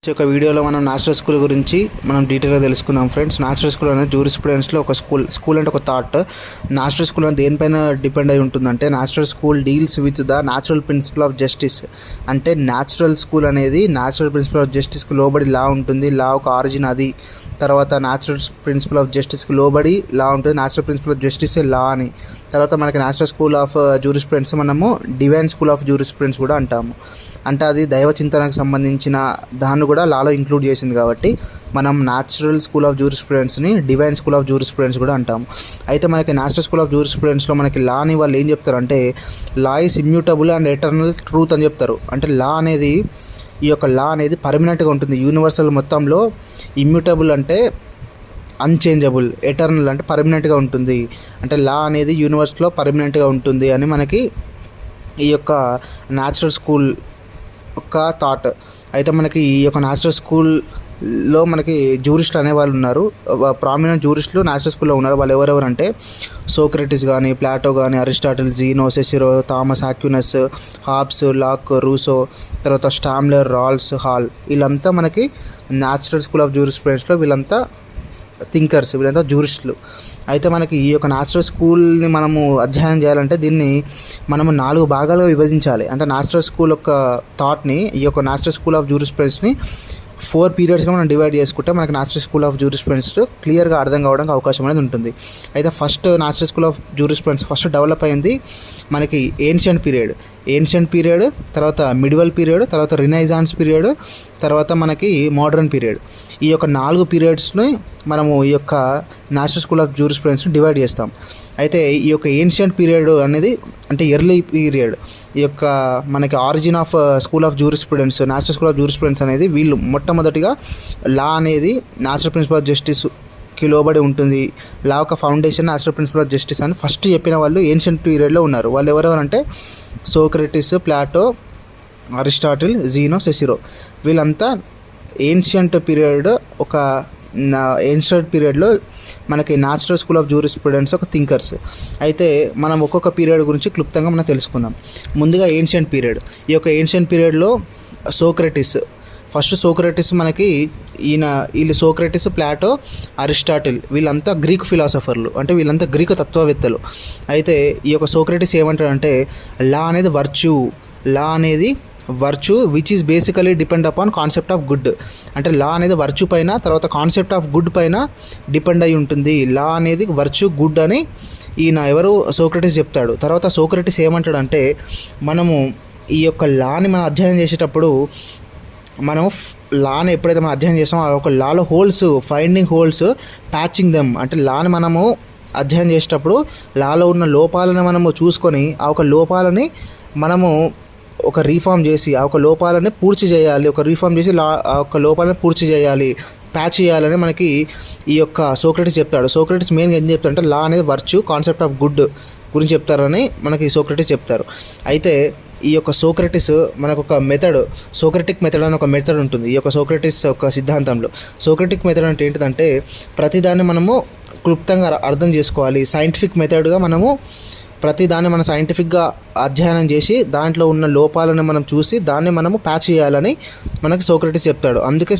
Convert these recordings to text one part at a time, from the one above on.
ఈ యొక్క వీడియోలో మనం న్యాచురల్ స్కూల్ గురించి మనం డీటెయిల్గా తెలుసుకుందాం ఫ్రెండ్స్. న్యాచురల్ స్కూల్ అనేది జూరిస్ప్రుడెన్స్లో ఒక స్కూల్ అంటే ఒక థాట్. న్యాచురల్ స్కూల్ అనేది దేనిపైన డిపెండ్ అయి ఉంటుందంటే natural school deals with the natural principle of justice. అంటే న్యాచురల్ స్కూల్ అనేది న్యాచురల్ ప్రిన్సిపల్ ఆఫ్ జస్టిస్కి లోబడి లా ఉంటుంది. లా ఒక ఆరిజిన్ అది. తర్వాత న్యాచురల్ ప్రిన్సిపల్ ఆఫ్ జస్టిస్కి లోబడి లా ఉంటుంది. Natural principle of justice law అని. తర్వాత మనకి న్యాచురల్ స్కూల్ ఆఫ్ జూరిస్ప్రుడెన్స్ మనము డివైన్ స్కూల్ ఆఫ్ జూరిస్ప్రుడెన్స్ కూడా అంటాము. అంటే అది దైవ చింతనకు సంబంధించిన దాన్ని కూడా లాలో ఇంక్లూడ్ చేసింది కాబట్టి మనం న్యాచురల్ స్కూల్ ఆఫ్ జూరిస్ప్రుడెన్స్ని డివైన్ స్కూల్ ఆఫ్ జూరిస్ప్రుడెన్స్ కూడా అంటాము. అయితే మనకి న్యాచురల్ స్కూల్ ఆఫ్ జూరిస్ప్రుడెన్స్లో మనకి లాని వాళ్ళు ఏం చెప్తారంటే law is immutable and eternal truth అని చెప్తారు. అంటే లా అనేది ఈ యొక్క లా అనేది పర్మనెంట్గా ఉంటుంది. యూనివర్సల్ మొత్తంలో ఇమ్యూటబుల్ అంటే అన్చేంజబుల్, ఎటర్నల్ అంటే పర్మనెంట్గా ఉంటుంది. అంటే లా అనేది యూనివర్స్లో పర్మనెంట్గా ఉంటుంది అని మనకి ఈ యొక్క న్యాచురల్ స్కూల్ ఒక థాట్. అయితే మనకి ఈ యొక్క న్యాచురల్ స్కూల్లో మనకి జూరిస్టులు అనేవాళ్ళు ఉన్నారు. ప్రామినెంట్ జూరిస్టులు న్యాచురల్ స్కూల్లో ఉన్నారు. వాళ్ళు ఎవరెవరు అంటే సోక్రటిస్ కానీ, ప్లాటో కానీ, Aristotle, Zeno, Cicero, Thomas Aquinas, Hobbes, Locke, Rousseau, తర్వాత స్టామ్లర్, రాల్స్, హాల్, వీళ్ళంతా మనకి న్యాచురల్ స్కూల్ ఆఫ్ జూరిస్ప్రుడెన్స్లో వీళ్ళంతా థింకర్స్, వీళ్ళంతా జూరిస్టులు. అయితే మనకి ఈ యొక్క న్యాచురల్ స్కూల్ని మనము అధ్యయనం చేయాలంటే దీన్ని మనము 4 భాగాలుగా విభజించాలి. అంటే న్యాచురల్ స్కూల్ యొక్క థాట్ని, ఈ యొక్క న్యాచురల్ స్కూల్ ఆఫ్ జూరిస్ప్రుడెన్స్ని 4 పీరియడ్స్గా మనం డివైడ్ చేసుకుంటే మనకి న్యాచురల్ స్కూల్ ఆఫ్ జూరిస్ప్రుడెన్స్ క్లియర్గా అర్థం కావడానికి అవకాశం అనేది ఉంటుంది. అయితే first natural school of jurisprudence first develop అయింది మనకి ఏన్షియంట్ పీరియడ్, తర్వాత మిడివల్ పీరియడ్, తర్వాత రినైజాన్స్ పీరియడ్, తర్వాత మనకి మోడర్న్ పీరియడ్. ఈ యొక్క 4 పీరియడ్స్ని మనము ఈ యొక్క న్యాచురల్ స్కూల్ ఆఫ్ జూరిస్ప్రుడెన్స్ని డివైడ్ చేస్తాం. అయితే ఈ యొక్క ఏన్షియంట్ పీరియడ్ అనేది అంటే ఎర్లీ పీరియడ్, ఈ యొక్క మనకి origin of school of jurisprudence, natural school of jurisprudence అనేది వీళ్ళు మొట్టమొదటిగా లా అనేది న్యాచురల్ ప్రిన్సిపల్ ఆఫ్ జస్టిస్కి లోబడి ఉంటుంది. లా యొక్క foundation natural principle of justice అని ఫస్ట్ చెప్పిన వాళ్ళు ఏన్షియంట్ పీరియడ్లో ఉన్నారు. వాళ్ళు ఎవరెవరంటే Socrates, Plato, Aristotle, Zeno, Cicero. వీళ్ళంతా ఏన్షియంట్ పీరియడ్లో మనకి న్యాచురల్ స్కూల్ ఆఫ్ జూరిస్ప్రుడెన్స్ ఒక థింకర్స్. అయితే మనం ఒక్కొక్క పీరియడ్ గురించి క్లుప్తంగా మనం తెలుసుకుందాం. ముందుగా ఏన్షియంట్ పీరియడ్. ఈ యొక్క ఏన్షియంట్ పీరియడ్లో సోక్రటిస్ మనకి వీళ్ళు సోక్రటిస్, ప్లాటో, అరిస్టాటిల్ వీళ్ళంతా గ్రీకు ఫిలాసఫర్లు. అంటే వీళ్ళంతా గ్రీకు తత్వవేత్తలు. అయితే ఈ యొక్క సోక్రటిస్ ఏమంటాడంటే లా అనేది virtue which is basically depend upon concept of good. అంటే లా అనేది వర్చు పైన, తర్వాత కాన్సెప్ట్ ఆఫ్ గుడ్ పైన డిపెండ్ అయి ఉంటుంది. లా అనేది వర్చు, గుడ్ అని సోక్రటిస్ చెప్తాడు. తర్వాత సోక్రటిస్ ఏమంటాడంటే మనము ఈ యొక్క లాని మనం అధ్యయనం చేసేటప్పుడు మనం లాని ఎప్పుడైతే మనం అధ్యయనం చేస్తామో ఆ ఒక లాలో ఫైండింగ్ హోల్స్, ప్యాచింగ్ దెమ్. అంటే లాని మనము అధ్యయనం చేసేటప్పుడు లాలో ఉన్న లోపాలను మనము చూసుకొని ఆ ఒక లోపాలని మనము ఒక రీఫార్మ్ చేసి ఆ ఒక లోపాలని పూర్తి చేయాలి. ఆ ఒక లోపాలను పూర్తి చేయాలి, ప్యాచ్ చేయాలని మనకి ఈ యొక్క సోక్రటిస్ చెప్తాడు. సోక్రటిస్ మెయిన్గా ఏం చెప్తాడంటే లా అనేది వర్చు, కాన్సెప్ట్ ఆఫ్ గుడ్ గురించి చెప్తారని మనకి సోక్రటిస్ చెప్తారు. అయితే ఈ యొక్క సోక్రటిస్ మనకు ఒక సోక్రటిక్ మెథడ్ అని ఒక మెథడ్ ఉంటుంది. ఈ యొక్క సోక్రటిస్ ఒక సిద్ధాంతంలో సోక్రటిక్ మెథడ్ అంటే ఏంటిదంటే ప్రతిదాన్ని మనము క్లుప్తంగా అర్థం చేసుకోవాలి. సైంటిఫిక్ మెథడ్గా మనము ప్రతిదాన్ని మనం సైంటిఫిక్గా అధ్యయనం చేసి దాంట్లో ఉన్న లోపాలను మనం చూసి దాన్ని మనము ప్యాచ్ చేయాలని మనకి సోక్రటిస్ చెప్తాడు. అందుకే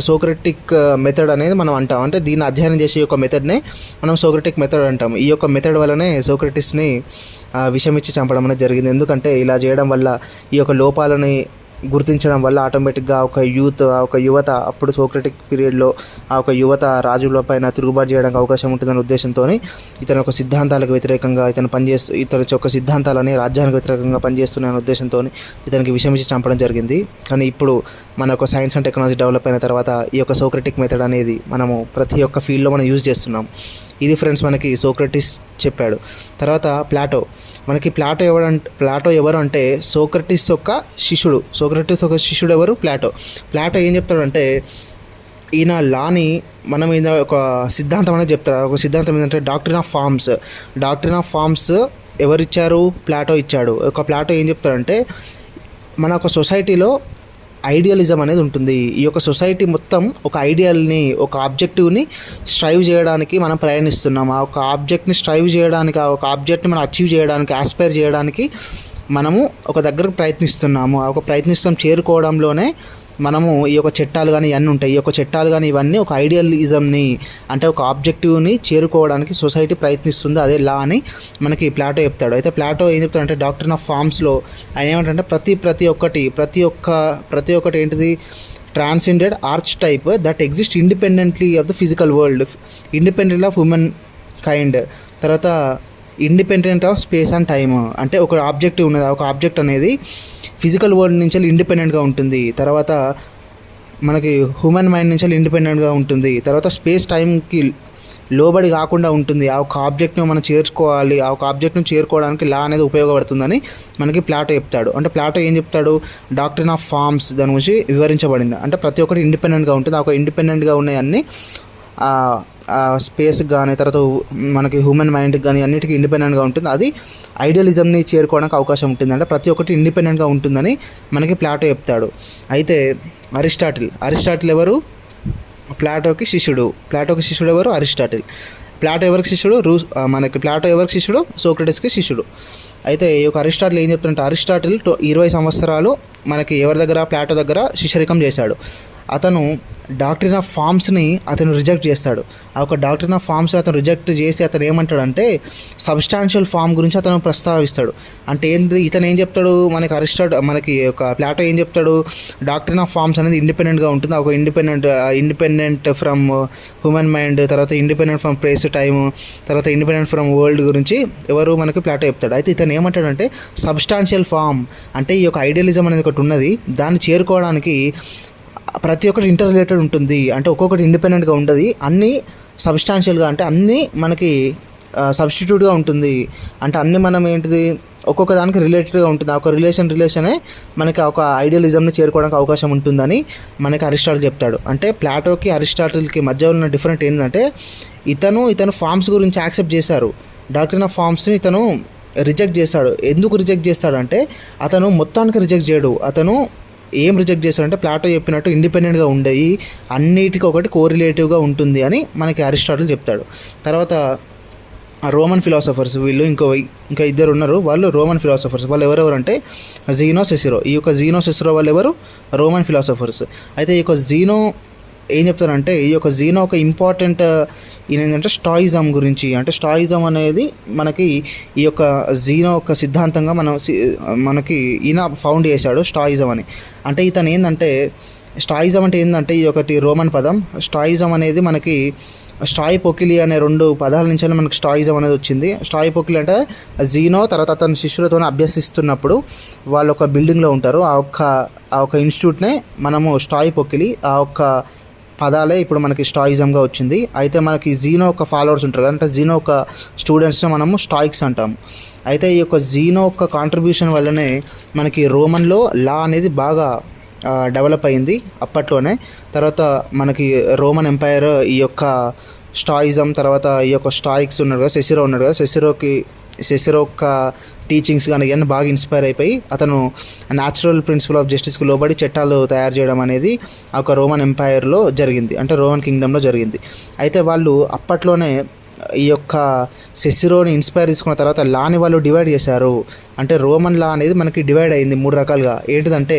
సోక్రటిక్ మెథడ్ అనేది మనం అంటాం. అంటే దీన్ని అధ్యయనం చేసే యొక్క మెథడ్నే మనం సోక్రటిక్ మెథడ్ అంటాము. ఈ యొక్క మెథడ్ వల్లనే సోక్రటిస్ని విషమిచ్చి చంపడం అనేది జరిగింది. ఎందుకంటే ఇలా చేయడం వల్ల ఈ యొక్క లోపాలని గుర్తించడం వల్ల ఆటోమేటిక్గా ఒక యువత అప్పుడు సోక్రటిక్ పీరియడ్లో ఆ ఒక యువత రాజుల పైన తిరుగుబాటు చేయడానికి అవకాశం ఉంటుందనే ఉద్దేశంతో ఇతని యొక్క సిద్ధాంతాలకు వ్యతిరేకంగా ఇతని యొక్క సిద్ధాంతాలని రాజ్యానికి వ్యతిరేకంగా పనిచేస్తున్నాయనే ఉద్దేశంతో ఇతనికి విషమిచ్చి చంపడం జరిగింది. కానీ ఇప్పుడు మన యొక్క సైన్స్ అండ్ టెక్నాలజీ డెవలప్ అయిన తర్వాత ఈ యొక్క సోక్రటిక్ మెథడ్ అనేది మనము ప్రతి ఒక్క ఫీల్డ్లో మనం యూజ్ చేస్తున్నాం. ఇది ఫ్రెండ్స్ మనకి సోక్రటిస్ చెప్పాడు. తర్వాత ప్లాటో ఎవరు అంటే సోక్రటిస్ యొక్క శిష్యుడు ఎవరు? ప్లాటో ఏం చెప్తాడంటే ఈయన లాని మనం ఒక సిద్ధాంతం అనేది చెప్తారు. ఒక సిద్ధాంతం ఏంటంటే డాక్ట్రిన్ ఆఫ్ ఫార్మ్స్ ఎవరిచ్చారు? ప్లాటో ఇచ్చాడు. ప్లాటో ఏం చెప్తాడంటే మన ఒక సొసైటీలో ఐడియలిజం అనేది ఉంటుంది. ఈ యొక్క సొసైటీ మొత్తం ఒక ఐడియల్ని, ఒక ఆబ్జెక్టివ్ని స్ట్రైవ్ చేయడానికి మనం ప్రయాణిస్తున్నాం. ఆ ఒక ఆబ్జెక్ట్ని స్ట్రైవ్ చేయడానికి, ఆ ఒక ఆబ్జెక్ట్ని మనం అచీవ్ చేయడానికి, ఆస్పైర్ చేయడానికి మనము ఒక దగ్గరకు ప్రయత్నిస్తున్నాము. ఆ ఒక చేరుకోవడంలోనే మనము ఈ యొక్క చట్టాలు కానీ ఇవన్నీ ఉంటాయి. ఈ యొక్క చట్టాలు కానీ ఇవన్నీ ఒక ఐడియలిజంని అంటే ఒక ఆబ్జెక్టివ్ని చేరుకోవడానికి సొసైటీ ప్రయత్నిస్తుంది, అదే లా అని మనకి ప్లాటో చెప్తాడు. అయితే ప్లాటో ఏం చెప్తాడంటే డాక్ట్రిన్ ఆఫ్ ఫార్మ్స్లో ఆయన ఏమంటాడంటే ప్రతి ఒక్కటి ఏంటిది transcended archetype that exist independently of the physical world, independent of humankind, తర్వాత independent of space and time. అంటే ఒక ఆబ్జెక్టివ్ ఉన్నది, ఒక ఆబ్జెక్ట్ అనేది ఫిజికల్ వరల్డ్ నుంచి ఇండిపెండెంట్గా ఉంటుంది, తర్వాత మనకి హ్యూమన్ మైండ్ నుంచి ఇండిపెండెంట్గా ఉంటుంది, తర్వాత స్పేస్ టైంకి లోబడి కాకుండా ఉంటుంది. ఆ ఒక ఆబ్జెక్ట్ను మనం చేర్చుకోవాలి, ఆ ఒక ఆబ్జెక్ట్ను చేరుకోవడానికి లా అనేది ఉపయోగపడుతుందని మనకి ప్లాటో చెప్తాడు. అంటే ప్లాటో ఏం చెప్తాడు, డాక్ట్రిన్ ఆఫ్ ఫార్మ్స్ దాని గురించి వివరించబడింది. అంటే ప్రతి ఒక్కటి ఇండిపెండెంట్గా ఉంటుంది, ఆ ఒక ఇండిపెండెంట్గా ఉన్నాయన్నీ స్పేస్కి కానీ తర్వాత మనకి హ్యూమన్ మైండ్కి కానీ అన్నిటికీ ఇండిపెండెంట్గా ఉంటుంది. అది ఐడియలిజంని చేరుకోవడానికి అవకాశం ఉంటుంది. అంటే ప్రతి ఒక్కటి ఇండిపెండెంట్గా ఉంటుందని మనకి ప్లాటో చెప్తాడు. అయితే అరిస్టాటిల్ ఎవరు? ప్లాటోకి శిష్యుడు ఎవరు? అరిస్టాటిల్. ప్లాటో ఎవరికి శిష్యుడు? ప్లాటో ఎవరికి శిష్యుడు? సోక్రటీస్కి శిష్యుడు. అయితే ఈ యొక్క అరిస్టాటిల్ ఏం చెప్తుంటే, అరిస్టాటిల్ 20 సంవత్సరాలు మనకి ఎవరి దగ్గర? ప్లాటో దగ్గర శిష్యరికం చేశాడు. అతను డాక్ట్రిన్ ఆఫ్ ఫార్మ్స్ని అతను రిజెక్ట్ చేస్తాడు. ఆ ఒక డాక్ట్రిన్ ఆఫ్ ఫార్మ్స్ని అతను రిజెక్ట్ చేసి అతను ఏమంటాడంటే సబ్స్టాన్షియల్ ఫార్మ్ గురించి అతను ప్రస్తావిస్తాడు. అంటే ఏంది, ఇతను ఏం చెప్తాడు, మనకి ఒక ప్లాటో ఏం చెప్తాడు, డాక్ట్రిన్ ఆఫ్ ఫార్మ్స్ అనేది ఇండిపెండెంట్గా ఉంటుంది, ఒక ఇండిపెండెంట్ ఫ్రమ్ హ్యూమన్ మైండ్, తర్వాత ఇండిపెండెంట్ ఫ్రమ్ ప్లేస్ టైమ్, తర్వాత ఇండిపెండెంట్ ఫ్రమ్ వరల్డ్ గురించి ఎవరు మనకి ప్లాటో చెప్తాడు. అయితే ఇతను ఏమంటాడంటే సబ్స్టాన్షియల్ ఫార్మ్ అంటే ఈ యొక్క ఐడియలిజం అనేది ఒకటి ఉన్నది, దాన్ని చేరుకోవడానికి ప్రతి ఒక్కటి ఇంటర్ రిలేటెడ్ ఉంటుంది. అంటే ఒక్కొక్కటి ఇండిపెండెంట్గా ఉంటుంది, అన్నీ సబ్స్టాన్షియల్గా అంటే అన్నీ మనకి సబ్స్టిట్యూట్గా ఉంటుంది. అంటే అన్నీ మనం ఏంటిది ఒక్కొక్క దానికి రిలేటెడ్గా ఉంటుంది. ఆ ఒక రిలేషనే మనకి ఒక ఐడియలిజంని చేరుకోవడానికి అవకాశం ఉంటుందని మనకి అరిస్టాటిల్ చెప్తాడు. అంటే ప్లాటోకి అరిస్టాటిల్కి మధ్య ఉన్న డిఫరెంట్ ఏంటంటే ఇతను ఫార్మ్స్ గురించి యాక్సెప్ట్ చేశారు, డాక్ట్రిన్ ఆఫ్ ఫార్మ్స్ని ఇతను రిజెక్ట్ చేస్తాడు. ఎందుకు రిజెక్ట్ చేస్తాడంటే అతను మొత్తానికి రిజెక్ట్ చేయడు. అతను ఏం రిజెక్ట్ చేస్తారంటే ప్లాటో చెప్పినట్టు ఇండిపెండెంట్గా ఉండేవి, అన్నిటికీ ఒకటి కోరిలేటివ్గా ఉంటుంది అని మనకి అరిస్టాటిల్ చెప్తాడు. తర్వాత రోమన్ ఫిలాసఫర్స్ వీళ్ళు ఇంకా ఇద్దరు ఉన్నారు, వాళ్ళు రోమన్ ఫిలాసఫర్స్. వాళ్ళు ఎవరెవరు అంటే జీనో, సెసిరో. ఈ యొక్క జీనో, సెసిరో వాళ్ళు ఎవరు? Roman philosophers. అయితే ఈ యొక్క జీనో ఏం చెప్తారంటే ఈ యొక్క జీనో ఒక ఇంపార్టెంట్ ఏంటంటే స్టాయిజం గురించి. అంటే స్టాయిజం అనేది మనకి ఈ యొక్క జీనో ఒక సిద్ధాంతంగా మనకి ఈయన ఫౌండ్ చేశాడు స్టాయిజం అని. అంటే ఇతను ఏంటంటే స్టాయిజం అంటే ఏంటంటే ఈ ఒకటి రోమన్ పదం. స్టాయిజం అనేది మనకి స్టాయిపోకిలి అనే 2 పదాల నుంచి మనకి స్టాయిజం అనేది వచ్చింది. స్టాయిపోకిలి అంటే జీనో తర్వాత అతని శిష్యులతో అభ్యసిస్తున్నప్పుడు వాళ్ళు ఒక బిల్డింగ్లో ఉంటారు, ఆ ఒక ఇన్స్టిట్యూట్నే మనము స్టాయిపోకిలి ఆ ఒక్క పదాలే ఇప్పుడు మనకి స్టాయిజంగా వచ్చింది. అయితే మనకి జీనో ఒక ఫాలోవర్స్ ఉంటారు, అంటే జీనో ఒక స్టూడెంట్స్ని మనము స్టాయిక్స్ అంటాము. అయితే ఈ యొక్క జీనో ఒక కాంట్రిబ్యూషన్ వల్లనే మనకి రోమన్లో లా అనేది బాగా డెవలప్ అయింది అప్పట్లోనే. తర్వాత మనకి రోమన్ ఎంపైర్ ఈ యొక్క స్టాయిజం తర్వాత ఈ యొక్క స్టాయిక్స్ ఉన్నాడు కదా, సెసిరో ఉన్నాడు కదా, సెసిరో యొక్క టీచింగ్స్ కానీ ఇవన్నీ బాగా ఇన్స్పైర్ అయిపోయి అతను న్యాచురల్ ప్రిన్సిపల్ ఆఫ్ జస్టిస్కి లోబడి చట్టాలు తయారు చేయడం అనేది ఒక రోమన్ ఎంపైర్లో జరిగింది, అంటే రోమన్ కింగ్డమ్లో జరిగింది. అయితే వాళ్ళు అప్పట్లోనే ఈ యొక్క సెసిరోని ఇన్స్పైర్ తీసుకున్న తర్వాత లాని వాళ్ళు డివైడ్ చేశారు. అంటే రోమన్ లా అనేది మనకి డివైడ్ అయింది 3 రకాలుగా. ఏంటిదంటే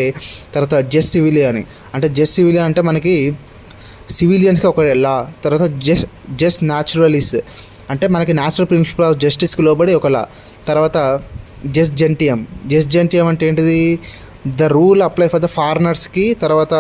తర్వాత జస్ సివిలియన్ అని, అంటే జస్ సివిలియన్ అంటే మనకి సివిలియన్స్కి ఒక లా, తర్వాత జస్ న్యాచురలిస్ అంటే మనకి న్యాచురల్ ప్రిన్సిపల్ ఆఫ్ జస్టిస్కి లోబడి ఒక లా, తర్వాత జస్ జెంటియం అంటే ఏంటిది, the rule apply for the ఫారినర్స్కి. తర్వాత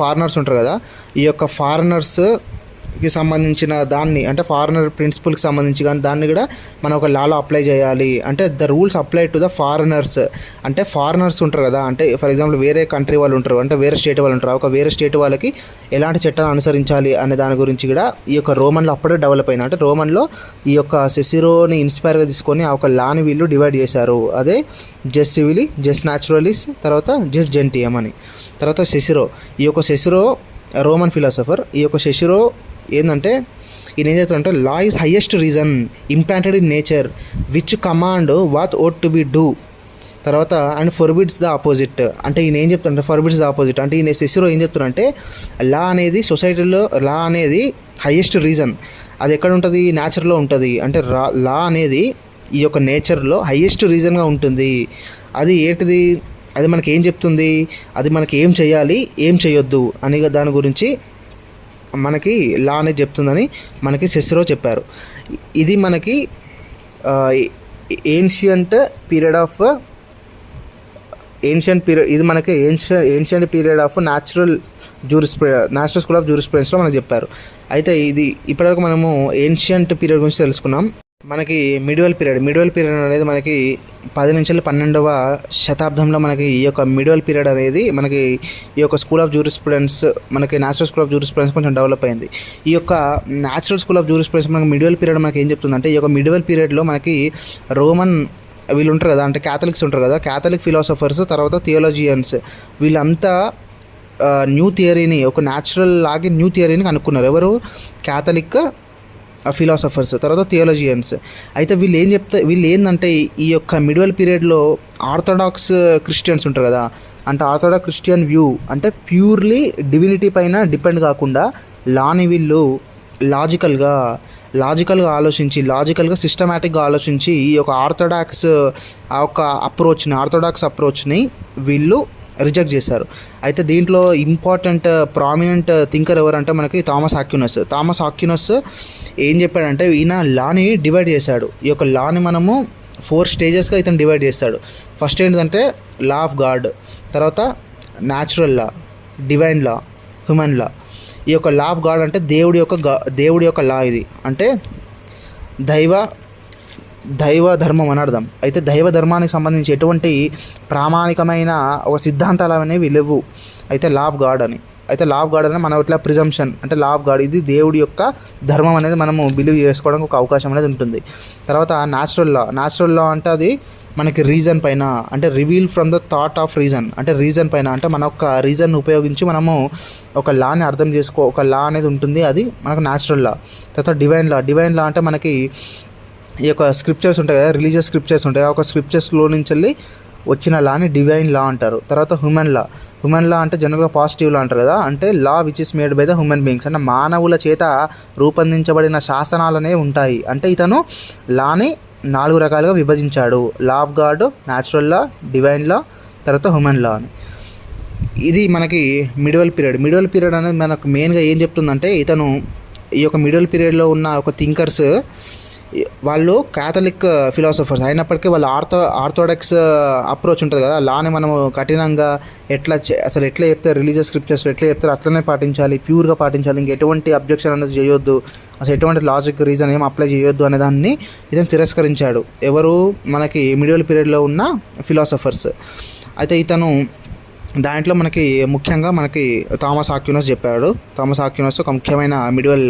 ఫారినర్స్ ఉంటారు కదా, ఈ యొక్క ఫారినర్స్కి సంబంధించిన దాన్ని అంటే ఫారినర్ ప్రిన్సిపల్కి సంబంధించి కానీ దాన్ని కూడా మనం ఒక లాలో అప్లై చేయాలి. అంటే the rules apply to the foreigners, అంటే ఫారినర్స్ ఉంటారు కదా, అంటే ఫర్ ఎగ్జాంపుల్ వేరే కంట్రీ వాళ్ళు ఉంటారు, అంటే వేరే స్టేట్ వాళ్ళు ఉంటారు, ఒక వేరే స్టేట్ వాళ్ళకి ఎలాంటి చట్టాలు అనుసరించాలి అనే దాని గురించి కూడా ఈ యొక్క రోమన్లో అప్పుడే డెవలప్ అయింది. అంటే రోమన్లో ఈ యొక్క సెసిరోని ఇన్స్పైర్గా తీసుకొని ఆ ఒక లాని వీళ్ళు డివైడ్ చేశారు. అదే జస్ సివిలి, జస్ న్యాచురలిస్, తర్వాత జస్ జెంటియం అని. తర్వాత ఈ యొక్క సెసిరో రోమన్ ఫిలాసఫర్. ఈ యొక్క సెసిరో ఏంటంటే ఈయన ఏం చెప్తారంటే law is highest reason implanted in nature which command what vote to be do. తర్వాత అండ్ ఫర్బిడ్స్ ద ఆపోజిట్. అంటే ఈయన ఏం చెప్తారంటే ఫర్బిడ్స్ ద ఆపోజిట్ అంటే ఈయన సెసిరో ఏం చెప్తారంటే లా అనేది సొసైటీలో లా అనేది హైయెస్ట్ రీజన్, అది ఎక్కడ ఉంటుంది, నేచర్లో ఉంటుంది. అంటే లా అనేది ఈ యొక్క నేచర్లో హైయెస్ట్ రీజన్గా ఉంటుంది. అది ఏంటిది, అది మనకి ఏం చెప్తుంది, అది మనకి ఏం చేయాలి ఏం చేయొద్దు అని దాని గురించి మనకి లా అనేది చెప్తుందని మనకి సిస్రో చెప్పారు. ఇది మనకి ఏన్షియంట్ పీరియడ్ ఆఫ్ ఇది మనకి ancient period of natural school of జూరిస్ప్రుడెన్స్లో మనకు చెప్పారు. అయితే ఇది ఇప్పటివరకు మనము ఏన్షియంట్ పీరియడ్ గురించి తెలుసుకున్నాం. మనకి మిడివల్ పీరియడ్ అనేది మనకి 10 నుంచి 12వ శతాబ్దంలో మనకి ఈ యొక్క మిడివల్ పీరియడ్ అనేది మనకి ఈ యొక్క స్కూల్ ఆఫ్ జూరిస్ప్రుడెన్స్ మనకి న్యాచురల్ స్కూల్ ఆఫ్ జూరిస్ప్రుడెన్స్ కొంచెం డెవలప్ అయింది. ఈ యొక్క న్యాచురల్ స్కూల్ ఆఫ్ జూరిస్ప్రుడెన్స్ మనకి మిడివల్ పీరియడ్ మనకి ఏం చెప్తుందంటే, ఈ యొక్క మిడివల్ పీరియడ్లో మనకి రోమన్ వీళ్ళు ఉంటారు కదా, అంటే క్యాథలిక్స్ ఉంటారు కదా, క్యాథలిక్ ఫిలాసఫర్స్, తర్వాత థియోలజియన్స్, వీళ్ళంతా న్యూ థియరీని, ఒక న్యాచురల్ లాగే న్యూ థియరీని కనుక్కున్నారు. ఎవరు? క్యాథలిక్ ఫిలాసఫర్స్, తర్వాత థియోలజియన్స్. అయితే వీళ్ళు ఏంటంటే ఈ యొక్క మిడివల్ పీరియడ్లో ఆర్థోడాక్స్ క్రిస్టియన్స్ ఉంటారు కదా, అంటే ఆర్థోడాక్స్ క్రిస్టియన్ వ్యూ అంటే ప్యూర్లీ డివినిటీ పైన డిపెండ్ కాకుండా లాని వీళ్ళు లాజికల్గా ఆలోచించి, సిస్టమేటిక్గా ఆలోచించి ఈ యొక్క ఆర్థోడాక్స్ అప్రోచ్ని వీళ్ళు రిజెక్ట్ చేశారు. అయితే దీంట్లో ఇంపార్టెంట్ ప్రామినెంట్ థింకర్ ఎవరంటే మనకి థామస్ ఆక్యునస్ ఏం చెప్పాడంటే, ఈయన లాని డివైడ్ చేశాడు. ఈ యొక్క లాని మనము 4 స్టేజెస్గా ఇతను డివైడ్ చేస్తాడు. ఫస్ట్ ఏంటంటే లా ఆఫ్ గాడ్, తర్వాత natural law, divine law, human లా. ఈ యొక్క లా ఆఫ్ గాడ్ అంటే దేవుడి యొక్క లా, ఇది అంటే దైవ ధర్మం అని అర్థం. అయితే దైవ ధర్మానికి సంబంధించి ఎటువంటి ప్రామాణికమైన ఒక సిద్ధాంతాలు అనేవి లేవు. అయితే లా ఆఫ్ గాడ్ అని మనం ఇట్లా ప్రిజంప్షన్ అంటే లా ఆఫ్ గాడ్, ఇది దేవుడి యొక్క ధర్మం అనేది మనము బిలీవ్ చేసుకోవడానికి ఒక అవకాశం అనేది ఉంటుంది. తర్వాత న్యాచురల్ లా అంటే అది మనకి రీజన్ పైన, అంటే reveal from the thought of reason, అంటే రీజన్ పైన, అంటే మన యొక్క రీజన్ ఉపయోగించి మనము ఒక లాని అర్థం ఒక లా అనేది ఉంటుంది, అది మనకు న్యాచురల్ లా. తర్వాత డివైన్ లా అంటే మనకి ఈ యొక్క స్క్రిప్చర్స్ ఉంటాయి కదా, రిలీజియస్ స్క్రిప్చర్స్ ఉంటాయి, ఒక స్క్రిప్చర్స్లో నుంచి వెళ్ళి వచ్చిన లాని డివైన్ లా అంటారు. తర్వాత హ్యూమన్ లా అంటే జనరల్గా పాజిటివ్ లా అంటారు కదా, అంటే law which is made by the human beings, అంటే మానవుల చేత రూపొందించబడిన శాసనాలనే ఉంటాయి. అంటే ఇతను లాని 4 రకాలుగా విభజించాడు: law of God, natural law, divine law, తర్వాత హ్యూమన్ లా అని. ఇది మనకి మిడివల్ పీరియడ్ అనేది మనకు మెయిన్గా ఏం చెప్తుందంటే, ఇతను ఈ యొక్క మిడివల్ పీరియడ్లో ఉన్న ఒక థింకర్స్ వాళ్ళు క్యాథలిక్ ఫిలాసఫర్స్ అయినప్పటికీ వాళ్ళు ఆర్థోడాక్స్ అప్రోచ్ ఉంటుంది కదా, లాని మనము కఠినంగా అసలు ఎట్లా చెప్తారు, రిలీజియస్ స్క్రిప్చర్స్లో ఎట్లా చెప్తారు అట్లనే పాటించాలి, ప్యూర్గా పాటించాలి, ఇంకెటువంటి అబ్జెక్షన్ అనేది చేయొద్దు, అసలు ఎటువంటి లాజిక్ రీజన్ ఏం అప్లై చేయొద్దు అనే దాన్ని ఇతను తిరస్కరించాడు. ఎవరు? మనకి మిడివల్ పీరియడ్లో ఉన్న ఫిలాసఫర్స్. అయితే ఇతను దాంట్లో ముఖ్యంగా థామస్ ఆక్యునస్ చెప్పాడు. థామస్ ఆక్యునస్ ఒక ముఖ్యమైన మిడివల్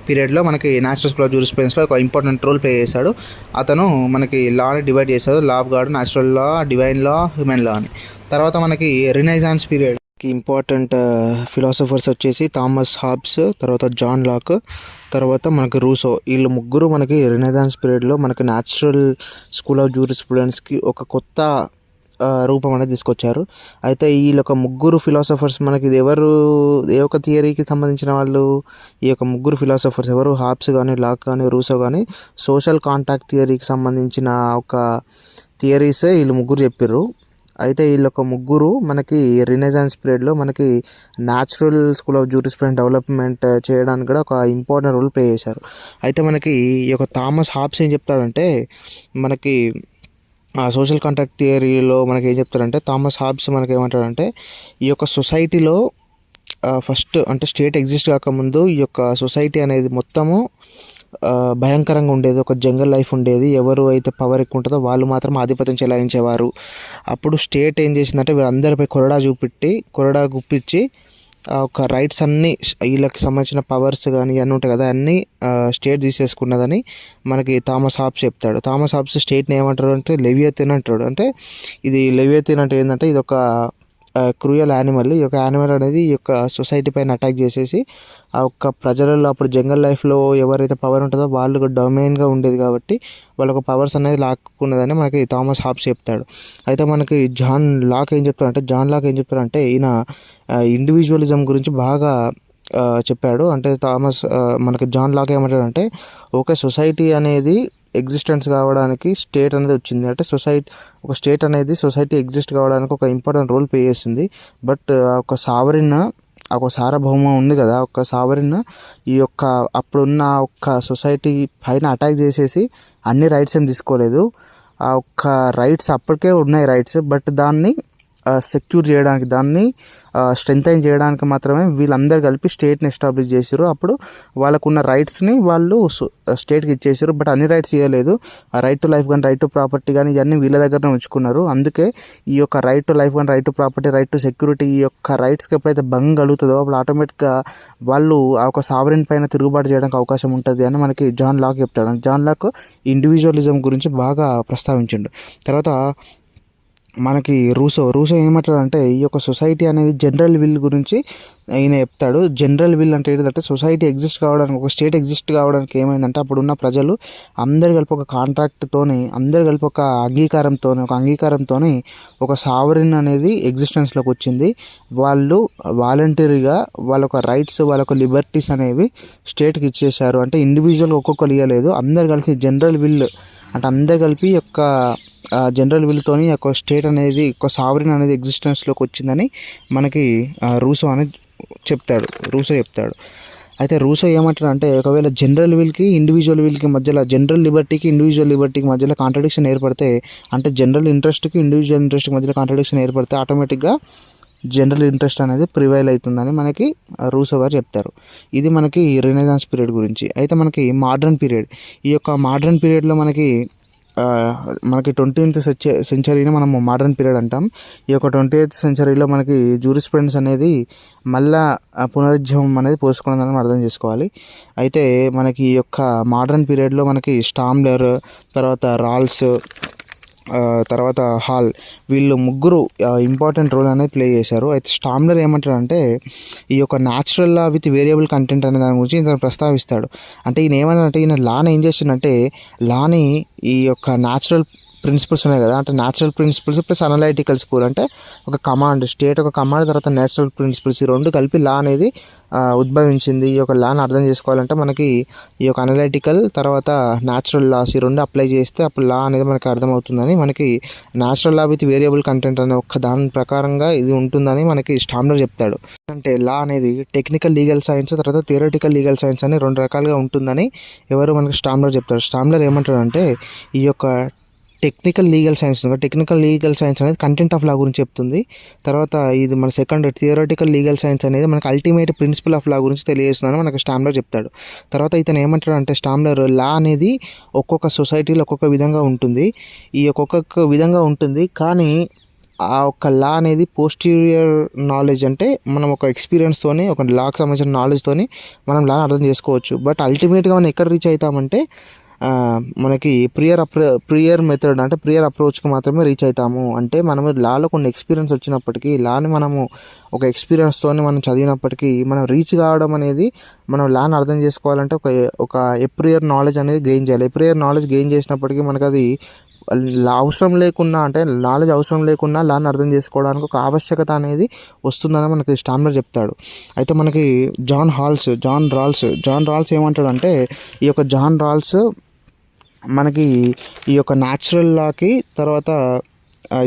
పీరియడ్లో మనకి న్యాచురల్ స్కూల్ ఆఫ్ జూరిస్ప్రుడెన్స్లో ఒక ఇంపార్టెంట్ రోల్ ప్లే చేశాడు. అతను మనకి లాని డివైడ్ చేశాడు: law of God, natural law, divine law, human law అని. తర్వాత మనకి రినైజాన్స్ పీరియడ్కి ఇంపార్టెంట్ ఫిలాసఫర్స్ వచ్చేసి థామస్ హాబ్స్, తర్వాత జాన్ లాక్, తర్వాత మనకి రూసో. వీళ్ళు ముగ్గురు మనకి రినైజాన్స్ పీరియడ్లో మనకి న్యాచురల్ స్కూల్ ఆఫ్ జూరిస్ప్రుడెన్స్కి ఒక కొత్త రూపం అనేది తీసుకొచ్చారు. అయితే వీళ్ళొక ముగ్గురు ఫిలాసఫర్స్ మనకి ఇది ఎవరు, ఏ ఒక థియరీకి సంబంధించిన వాళ్ళు? ఈ యొక్క ముగ్గురు ఫిలాసఫర్స్ ఎవరు? హాబ్స్ కానీ, లాక్ కానీ, రూసో కానీ సోషల్ కాంటాక్ట్ థియరీకి సంబంధించిన ఒక థియరీసే వీళ్ళు ముగ్గురు చెప్పారు. అయితే వీళ్ళొక ముగ్గురు మనకి రినైజాన్స్ పీరియడ్లో మనకి natural school of jurisprudence development చేయడానికి కూడా ఒక ఇంపార్టెంట్ రోల్ ప్లే చేశారు. అయితే మనకి ఈ యొక్క థామస్ హాబ్స్ ఏం చెప్తాడంటే, మనకి సోషల్ కాంట్రాక్ట్ థియరీలో మనకి ఏం చెప్తారంటే, థామస్ హాబ్స్ మనకి ఏమంటాడంటే, ఈ యొక్క సొసైటీలో ఫస్ట్ అంటే స్టేట్ ఎగ్జిస్ట్ కాకముందు ఈ యొక్క సొసైటీ అనేది మొత్తము భయంకరంగా ఉండేది, ఒక జంగల్ లైఫ్ ఉండేది. ఎవరు అయితే పవర్ ఎక్కువ ఉంటుందో వాళ్ళు మాత్రం ఆధిపత్యం చెలాయించేవారు. అప్పుడు స్టేట్ ఏం చేసిందంటే, వీళ్ళందరిపై కొరడా గుప్పించి ఒక రైట్స్ అన్నీ, వీళ్ళకి సంబంధించిన పవర్స్ కానీ అన్నీ ఉంటాయి కదా, అన్నీ స్టేట్ తీసేసుకున్నదని మనకి థామస్ హాబ్స్ చెప్తాడు. థామస్ హాబ్స్ స్టేట్ని ఏమంటాడు అంటే లెవియథిన్ అంటాడు. అంటే ఇది లెవియథిన్ అంటే ఏంటంటే, ఇది ఒక క్రూయల్ యానిమల్. ఈ యొక్క యానిమల్ అనేది ఈ యొక్క సొసైటీ పైన అటాక్ చేసేసి ఆ యొక్క ప్రజలలో అప్పుడు జంగల్ లైఫ్లో ఎవరైతే పవర్ ఉంటుందో వాళ్ళు డొమైన్గా ఉండేది కాబట్టి వాళ్ళకు పవర్స్ అనేది లాక్కున్నదని మనకి థామస్ హాబ్స్ చెప్తాడు. అయితే మనకి జాన్ లాక్ ఏం చెప్తారంటే ఈయన ఇండివిజువలిజం గురించి బాగా చెప్పాడు. అంటే మనకి జాన్ లాక్ ఏమంటాడంటే, ఒక సొసైటీ అనేది ఎగ్జిస్టెన్స్ కావడానికి స్టేట్ అనేది వచ్చింది. అంటే ఒక స్టేట్ అనేది సొసైటీ ఎగ్జిస్ట్ కావడానికి ఒక ఇంపార్టెంట్ రోల్ ప్లే చేసింది. బట్ ఒక సార్వభౌమం ఉంది కదా, ఒక సావరిన్ ఈ యొక్క అప్పుడున్న ఒక సొసైటీ పైన అటాక్ చేసేసి అన్ని రైట్స్ ఏం తీసుకోలేదు. ఆ ఒక్క రైట్స్ అప్పటికే ఉన్నాయి రైట్స్, బట్ దాన్ని సెక్యూర్ చేయడానికి, దాన్ని స్ట్రెంథైన్ చేయడానికి మాత్రమే వీళ్ళందరూ కలిపి స్టేట్ని ఎస్టాబ్లిష్ చేసారు. అప్పుడు వాళ్ళకున్న రైట్స్ని వాళ్ళు స్టేట్కి ఇచ్చేసారు. బట్ అన్ని రైట్స్ ఇవ్వలేదు. రైట్ టు లైఫ్ కానీ, రైట్ టు ప్రాపర్టీ కానీ ఇవన్నీ వీళ్ళ దగ్గరనే ఉంచుకున్నారు. అందుకే ఈ యొక్క రైట్ టు లైఫ్ కానీ, right to property, right to security ఈ యొక్క రైట్స్కి ఎప్పుడైతే భంగం కలుగుతుందో అప్పుడు ఆటోమేటిక్గా వాళ్ళు ఆ ఒక సావరిన్ పైన తిరుగుబాటు చేయడానికి అవకాశం ఉంటుంది అని మనకి జాన్ లాక్ చెప్తాడు. జాన్ లాక్ ఇండివిజువలిజం గురించి బాగా ప్రస్తావించిండు. తర్వాత మనకి రూసో ఏమంటాడంటే ఈ యొక్క సొసైటీ అనేది జనరల్ విల్ గురించి ఈయన చెప్తాడు. జనరల్ విల్ అంటే ఏంటంటే సొసైటీ ఎగ్జిస్ట్ కావడానికి, ఒక స్టేట్ ఎగ్జిస్ట్ కావడానికి ఏమైందంటే అప్పుడున్న ప్రజలు అందరు కలిపి ఒక కాంట్రాక్ట్తోని, అందరు కలిపి ఒక అంగీకారంతోని ఒక సావరిన్ అనేది ఎగ్జిస్టెన్స్లోకి వచ్చింది. వాళ్ళు వాలంటరీగా వాళ్ళ రైట్స్, వాళ్ళ లిబర్టీస్ అనేవి స్టేట్కి ఇచ్చేశారు. అంటే ఇండివిజువల్ ఒక్కొక్కరు ఇవ్వలేదు, అందరు కలిసి జనరల్ విల్ అంటే అందరు కలిపి యొక్క జనరల్ విల్తోని ఒక స్టేట్ అనేది, ఒక సావరిన్ అనేది ఎగ్జిస్టెన్స్లోకి వచ్చిందని మనకి రూసో చెప్తాడు. అయితే రూసో ఏమంటాడంటే ఒకవేళ జనరల్ విల్కి ఇండివిజువల్ విల్కి మధ్యలో, జనరల్ లిబర్టీకి ఇండివిజువల్ లిబర్టీకి మధ్యలో కాంట్రడిక్షన్ ఏర్పడితే, అంటే జనరల్ ఇంట్రెస్ట్కి ఇండివిజువల్ ఇంట్రెస్ట్కి మధ్యలో కాంట్రడిక్షన్ ఏర్పడితే ఆటోమేటిక్గా జనరల్ ఇంట్రెస్ట్ అనేది ప్రివైల్ అవుతుందని మనకి రూసో గారు చెప్తారు. ఇది మనకి రెనెసాన్స్ పీరియడ్ గురించి. అయితే మనకి మోడ్రన్ పీరియడ్, ఈ యొక్క మోడ్రన్ పీరియడ్లో మనకి 20th సెంచరీని మనం మోడ్రన్ పీరియడ్ అంటాం. ఈ యొక్క 20th సెంచరీలో మనకి జూరిస్ప్రుడెన్స్ అనేది మళ్ళా పునరుజ్జీవం అనేది పోసుకున్నదని మనం అర్థం చేసుకోవాలి. అయితే మనకి ఈ యొక్క మోడ్రన్ పీరియడ్లో మనకి స్టామ్లర్, తర్వాత రాల్స్, తర్వాత హాల్, వీళ్ళు ముగ్గురు ఇంపార్టెంట్ రోల్ అనేది ప్లే చేశారు. అయితే స్టామ్లర్ ఏమంటాడంటే ఈ యొక్క natural law with variable content అనే దాని గురించి ఈయన ప్రస్తావిస్తాడు. అంటే ఈయన ఏమన్నాడంటే, ఈయన లాని ఏం చేసిండంటే, లాని ఈ యొక్క న్యాచురల్ ప్రిన్సిపల్స్ ఉన్నాయి కదా, అంటే natural principles plus analytical school, అంటే ఒక కమాండ్, స్టేట్ ఒక కమాండ్, తర్వాత న్యాచురల్ ప్రిన్సిపల్స్, ఈ రెండు కలిపి లా అనేది ఉద్భవించింది. ఈ యొక్క లాని అర్థం చేసుకోవాలంటే మనకి ఈ యొక్క అనలైటికల్ తర్వాత న్యాచురల్ లాస్ ఈ రెండు అప్లై చేస్తే అప్పుడు లా అనేది మనకి అర్థమవుతుందని, మనకి natural law with variable content అనే ఒక దాని ప్రకారంగా ఇది ఉంటుందని మనకి స్టామ్లర్ చెప్తాడు. అంటే లా అనేది టెక్నికల్ లీగల్ సైన్స్, తర్వాత థియరటికల్ లీగల్ సైన్స్ అని రెండు రకాలుగా ఉంటుందని మనకి స్టామ్లర్ చెప్తాడు. స్టామ్లర్ ఏమంటాడంటే ఈ యొక్క టెక్నికల్ లీగల్ సైన్స్ అనేది కంటెంట్ ఆఫ్ లా గురించి చెప్తుంది. తర్వాత ఇది మన సెకండ్ థియరటికల్ లీగల్ సైన్స్ అనేది మనకి అల్టిమేట్ ప్రిన్సిపల్ ఆఫ్ లా గురించి తెలియజేస్తుందని మనకు స్టామ్లర్ చెప్తాడు. తర్వాత ఇతను ఏమంటాడంటే స్టామ్లర్, లా అనేది ఒక్కొక్క సొసైటీలో ఒక్కొక్క విధంగా ఉంటుంది. ఈ ఒక్కొక్క విధంగా ఉంటుంది, కానీ ఆ ఒక్క లా అనేది పోస్టీరియర్ నాలెడ్జ్, అంటే మనం ఒక ఎక్స్పీరియన్స్తోని, ఒక లాకి సంబంధించిన నాలెడ్జ్తోని మనం లాని అర్థం చేసుకోవచ్చు. బట్ అల్టిమేట్గా మనం ఎక్కడ రీచ్ అవుతామంటే మనకి ప్రియర్ మెథడ్, అంటే ప్రియర్ అప్రోచ్కి మాత్రమే రీచ్ అవుతాము. అంటే మనము లాలో కొన్ని ఎక్స్పీరియన్స్ వచ్చినప్పటికీ, లాని మనము ఒక ఎక్స్పీరియన్స్తోని మనం చదివినప్పటికీ మనం రీచ్ కావడం అనేది, మనం లాని అర్థం చేసుకోవాలంటే ఒక ప్రియర్ నాలెడ్జ్ అనేది గెయిన్ చేయాలి. ప్రియర్ నాలెడ్జ్ గెయిన్ చేసినప్పటికీ మనకు అది అవసరం లేకున్నా, అంటే నాలెడ్జ్ అవసరం లేకున్నా లాని అర్థం చేసుకోవడానికి ఒక ఆవశ్యకత అనేది వస్తుందని మనకి స్టామ్లర్ చెప్తాడు. అయితే మనకి జాన్ రాల్స్ ఏమంటాడంటే, ఈ యొక్క జాన్ రాల్స్ మనకి ఈ యొక్క న్యాచురల్ లాకి తర్వాత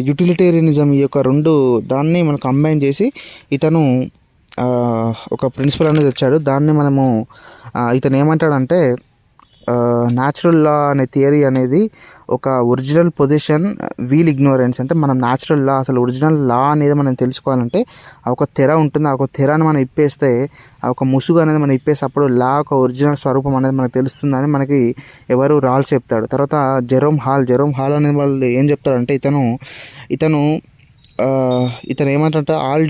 యూటిలిటేరియనిజం, ఈ యొక్క రెండు దాన్ని మనం కంబైన్ చేసి ఇతను ఒక ప్రిన్సిపల్ అనేది వచ్చాడు. దాన్ని మనము ఇతను ఏమంటాడంటే న్యాచురల్ లా అనే థియరీ అనేది ఒక ఒరిజినల్ పొజిషన్ వీల్ ఇగ్నోరెన్స్, అంటే మనం న్యాచురల్ లా, అసలు ఒరిజినల్ లా అనేది మనం తెలుసుకోవాలంటే ఆ ఒక తెర ఉంటుంది, ఆ ఒక తెరని మనం ఇప్పేస్తే, ఆ ఒక ముసుగు అనేది మనం ఇప్పేస్తే అప్పుడు లా ఒక ఒరిజినల్ స్వరూపం అనేది మనకు తెలుస్తుందని మనకి రాల్స్ చెప్తాడు. తర్వాత జెరోమ్ హాల్ అనే వాళ్ళు ఏం చెప్తాడంటే ఇతను ఏమంటారంటే all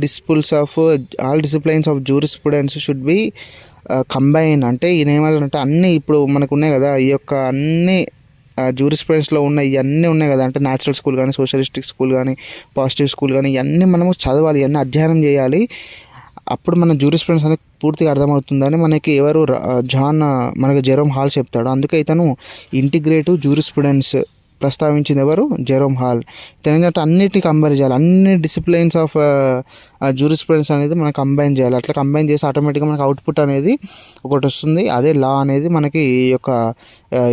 disciplines of jurisprudence should be combine. అంటే ఈయన ఏమంటారంటే అన్నీ ఇప్పుడు మనకు ఉన్నాయి కదా, ఈ యొక్క అన్ని జూరిస్ప్రుడెన్స్లో ఉన్న ఇవన్నీ ఉన్నాయి కదా, అంటే న్యాచురల్ స్కూల్ కానీ, సోషలిస్టిక్ స్కూల్ కానీ, పాజిటివ్ స్కూల్ కానీ, ఇవన్నీ మనము చదవాలి, ఇవన్నీ అధ్యయనం చేయాలి. అప్పుడు మన జూరిస్ప్రుడెన్స్ అనేది పూర్తిగా అర్థమవుతుందని మనకి జెరోమ్ హాల్ చెప్తాడు. అందుకే ఇతను ఇంటిగ్రేటివ్ జూరిస్ప్రుడెన్స్ ప్రస్తావించింది జెరోమ్ హాల్. ఏంటంటే అన్నిటిని కంబైన్ చేయాలి, అన్ని డిసిప్లైన్స్ ఆఫ్ జూరిస్ప్రుడెన్స్ అనేది మనం కంబైన్ చేయాలి. అట్లా కంబైన్ చేసి ఆటోమేటిక్గా మనకి అవుట్పుట్ అనేది ఒకటి వస్తుంది. అదే లా అనేది మనకి ఈ యొక్క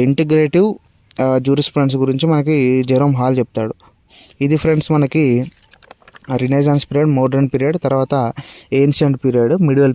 ఇంటిగ్రేటివ్ జూరిస్ప్రుడెన్స్ గురించి మనకి జెరోమ్ హాల్ చెప్తాడు. ఇది ఫ్రెండ్స్ మనకి రినైజాన్స్ పీరియడ్, మోడర్న్ పీరియడ్, తర్వాత ఏన్షియంట్ పీరియడ్, మిడివల్